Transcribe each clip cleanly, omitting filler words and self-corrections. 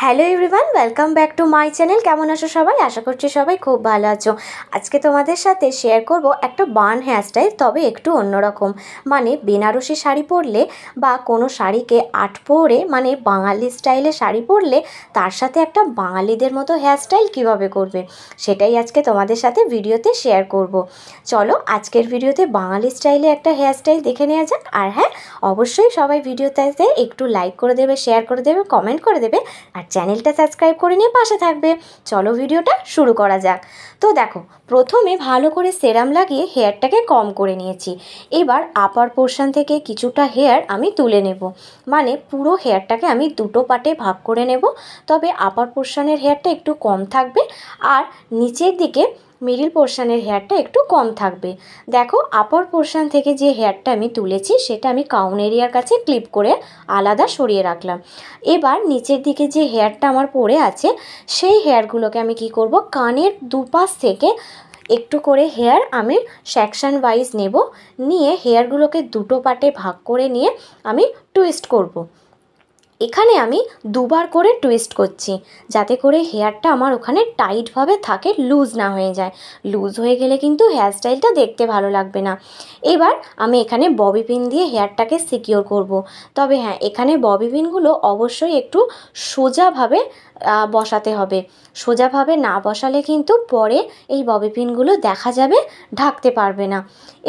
Hello everyone, welcome back to my channel. কেমন আছো সবাই? আশা করছি সবাই খুব ভালো আছো। আজকে তোমাদের সাথে শেয়ার করব একটা বান হেয়ারস্টাইল, তবে একটু অন্যরকম। মানে বেনারসি শাড়ি পরলে বা কোনো শাড়িকে আট পরে মানে বাঙালি স্টাইলে শাড়ি পরলে তার সাথে একটা বাঙালিদের মতো হেয়ারস্টাইল কিভাবে করবে সেটাই আজকে তোমাদের সাথে ভিডিওতে শেয়ার করব। চলো আজকের ভিডিওতে বাঙালি স্টাইলে একটা হেয়ারস্টাইল দেখে নেওয়া যাক। আর হ্যাঁ, অবশ্যই সবাই ভিডিওতে একটু লাইক করে দেবে, শেয়ার করে দেবে, কমেন্ট করে দেবে আর চ্যানেলটা সাবস্ক্রাইব করে নিয়ে পাশে থাকবে। চলো ভিডিওটা শুরু করা যাক। তো দেখো, প্রথমে ভালো করে সেরাম লাগিয়ে হেয়ারটাকে কম করে নিয়েছি। এবার আপার পোর্শন থেকে কিছুটা হেয়ার আমি তুলে নেব। মানে পুরো হেয়ারটাকে আমি দুটো পার্টে ভাগ করে নেব, তবে আপার পোর্শনের হেয়ারটা একটু কম থাকবে আর নিচের দিকে মিডিল পোর্শনের হেয়ারটা একটু কম থাকবে। দেখো, আপার পোর্শন থেকে যে হেয়ারটা আমি তুলেছি সেটা আমি কাউন এরিয়ার কাছে ক্লিপ করে আলাদা সরিয়ে রাখলাম। এবার নিচের দিকে যে হেয়ারটা আমার পড়ে আছে সেই হেয়ারগুলোকে আমি কি করব, কানের দুপাশ থেকে একটু করে হেয়ার আমি সেকশন ওয়াইজ নেব। নিয়ে হেয়ারগুলোকে দুটো পার্টে ভাগ করে নিয়ে আমি টুইস্ট করব। এখানে আমি দুবার করে টুইস্ট করছি, যাতে করে হেয়ারটা আমার ওখানে টাইটভাবে থাকে, লুজ না হয়ে যায়। লুজ হয়ে গেলে কিন্তু হেয়ারস্টাইলটা দেখতে ভালো লাগবে না। এবার আমি এখানে ববি পিন দিয়ে হেয়ারটাকে সিকিওর করব। তবে হ্যাঁ, এখানে ববি পিনগুলো অবশ্যই একটু সোজাভাবে বসাতে হবে। সোজাভাবে না বসালে কিন্তু পরে এই ববি পিনগুলো দেখা যাবে, ঢাকতে পারবে না।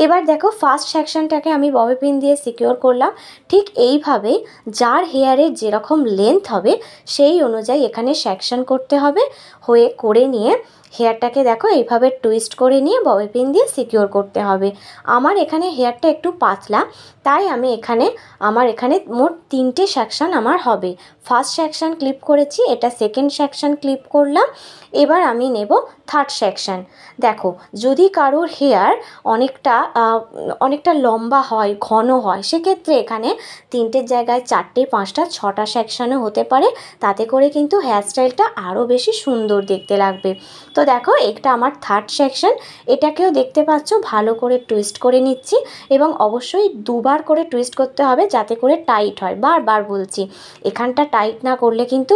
এবার দেখো, ফার্স্ট সেকশনটাকে আমি ববি পিন দিয়ে সিকিওর করলাম। ঠিক এইভাবেই যার হেয়ারের যেরকম লেন্থ হবে সেই অনুযায়ী এখানে সেকশন করতে হবে। করে নিয়ে হেয়ারটাকে দেখো এইভাবে টুইস্ট করে নিয়ে ববি পিন দিয়ে সিকিওর করতে হবে। আমার এখানে হেয়ারটা একটু পাতলা, তাই আমার এখানে মোট 3টে সেকশন আমার হবে। ফার্স্ট সেকশন ক্লিপ করেছি, এটা সেকেন্ড সেকশন ক্লিপ করলাম। এবার আমি নেব থার্ড সেকশন। দেখো, যদি কারোর হেয়ার অনেকটা লম্বা হয়, ঘন হয়, সেক্ষেত্রে এখানে 3টের জায়গায় 4টে, 5টা, 6টা সেকশনও হতে পারে। তাতে করে কিন্তু হেয়ারস্টাইলটা আরও বেশি সুন্দর দেখতে লাগবে। তো দেখো, এটা আমার থার্ড সেকশন। এটাকেও দেখতে পাচ্ছ ভালো করে টুইস্ট করে নিচ্ছি, এবং অবশ্যই দুবার করে টুইস্ট করতে হবে যাতে করে টাইট হয়। বারবার বলছি, এখানটা টাইট না করলে কিন্তু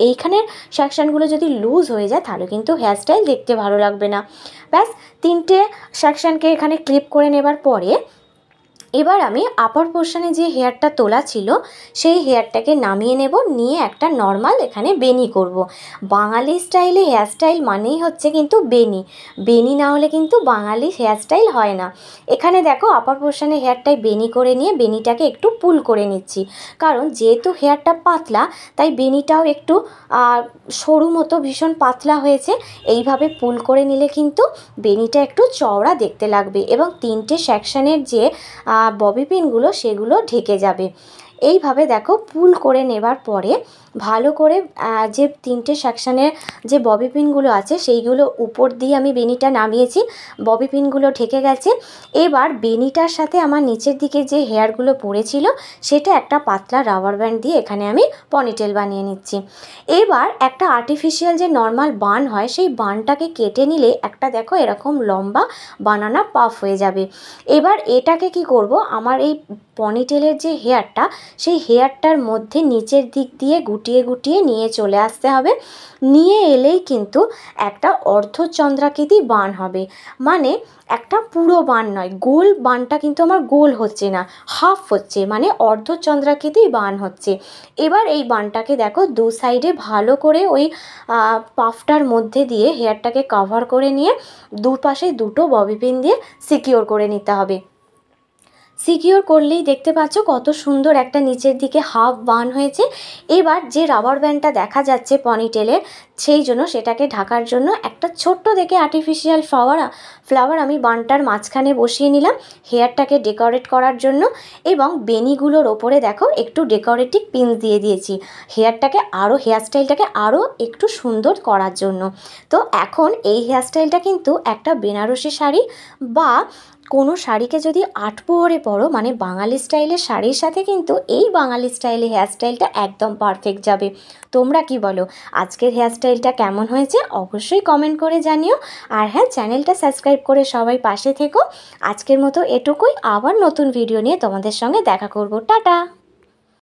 এইখানের সেকশনগুলো যদি লুজ হয়ে যায় তাহলে কিন্তু হেয়ারস্টাইল দেখতে ভালো লাগবে না। ব্যাস, 3টে সেকশনকে এখানে ক্লিপ করে নেবার পরে এবার আমি আপার পোর্শনে যে হেয়ারটা তোলা ছিল সেই হেয়ারটাকে নামিয়ে নেব। নিয়ে একটা নর্মাল এখানে বেনি করব। বাঙালি স্টাইলে হেয়ারস্টাইল মানেই হচ্ছে কিন্তু বেনি না হলে কিন্তু বাঙালি হেয়ারস্টাইল হয় না। এখানে দেখো, আপার পোর্শনে হেয়ারটাই বেনি করে নিয়ে বেনিটাকে একটু পুল করে নিচ্ছি। কারণ যেহেতু হেয়ারটা পাতলা, তাই বেনিটাও একটু সরু মতো ভীষণ পাতলা হয়েছে। এইভাবে পুল করে নিলে কিন্তু বেনিটা একটু চওড়া দেখতে লাগবে, এবং 3টে সেকশনের যে ববি পিনগুলো সেগুলো ঢেকে যাবে। এইভাবে দেখো, পুল করে নেবার পরে ভালো করে যে 3টে সেকশনের যে ববি পিনগুলো আছে সেইগুলো উপর দিয়ে আমি বেনিটা নামিয়েছি, ববি পিনগুলো ঢেকে গেছে। এবার বেনিটার সাথে আমার নিচের দিকে যে হেয়ারগুলো পড়েছিল সেটা একটা পাতলা রাবার ব্যান্ড দিয়ে এখানে আমি পনিটেল বানিয়ে নিচ্ছি। এবার একটা আর্টিফিশিয়াল যে নর্মাল বান হয় সেই বানটাকে কেটে নিলে একটা দেখো এরকম লম্বা বানানা পাফ হয়ে যাবে। এবার এটাকে কি করব, আমার এই পনিটেলের যে হেয়ারটা সেই হেয়ারটার মধ্যে নিচের দিক দিয়ে গুটিয়ে গুটিয়ে নিয়ে চলে আসতে হবে। নিয়ে এলেই কিন্তু একটা অর্ধচন্দ্রাকৃতি বান হবে। মানে একটা পুরো বান নয়, গোল বানটা কিন্তু আমার গোল হচ্ছে না, হাফ হচ্ছে, মানে অর্ধচন্দ্রাকৃতি বান হচ্ছে। এবার এই বানটাকে দেখো দু সাইডে ভালো করে ওই পাফটার মধ্যে দিয়ে হেয়ারটাকে কভার করে নিয়ে দুপাশে দুটো ববি পিন দিয়ে সিকিওর করে নিতে হবে। সিকিওর করলেই দেখতে পাচ্ছ কত সুন্দর একটা নিচের দিকে হাফ বান হয়েছে। এবার যে রাবার ব্যান্ডটা দেখা যাচ্ছে পনিটেলের, সেই জন্য সেটাকে ঢাকার জন্য একটা ছোট্ট দেখে আর্টিফিশিয়াল ফ্লাওয়ার আমি বানটার মাঝখানে বসিয়ে নিলাম হেয়ারটাকে ডেকোরেট করার জন্য। এবং বেনিগুলোর ওপরে দেখো একটু ডেকোরেটিভ পিন দিয়ে দিয়েছি হেয়ারস্টাইলটাকে আরও একটু সুন্দর করার জন্য। তো এখন এই হেয়ারস্টাইলটা কিন্তু একটা বেনারসি শাড়ি বা কোনো শাড়িকে যদি আটপোহরে পরো, মানে বাঙালি স্টাইলের শাড়ির সাথে কিন্তু এই বাঙালি স্টাইলে হেয়ারস্টাইলটা একদম পারফেক্ট যাবে। তোমরা কি বলো, আজকের হেয়ারস্টাইলটা কেমন হয়েছে অবশ্যই কমেন্ট করে জানিও। আর হ্যাঁ, চ্যানেলটা সাবস্ক্রাইব করে সবাই পাশে থেকো। আজকের মতো এটুকুই, আবার নতুন ভিডিও নিয়ে তোমাদের সঙ্গে দেখা করব। টাটা।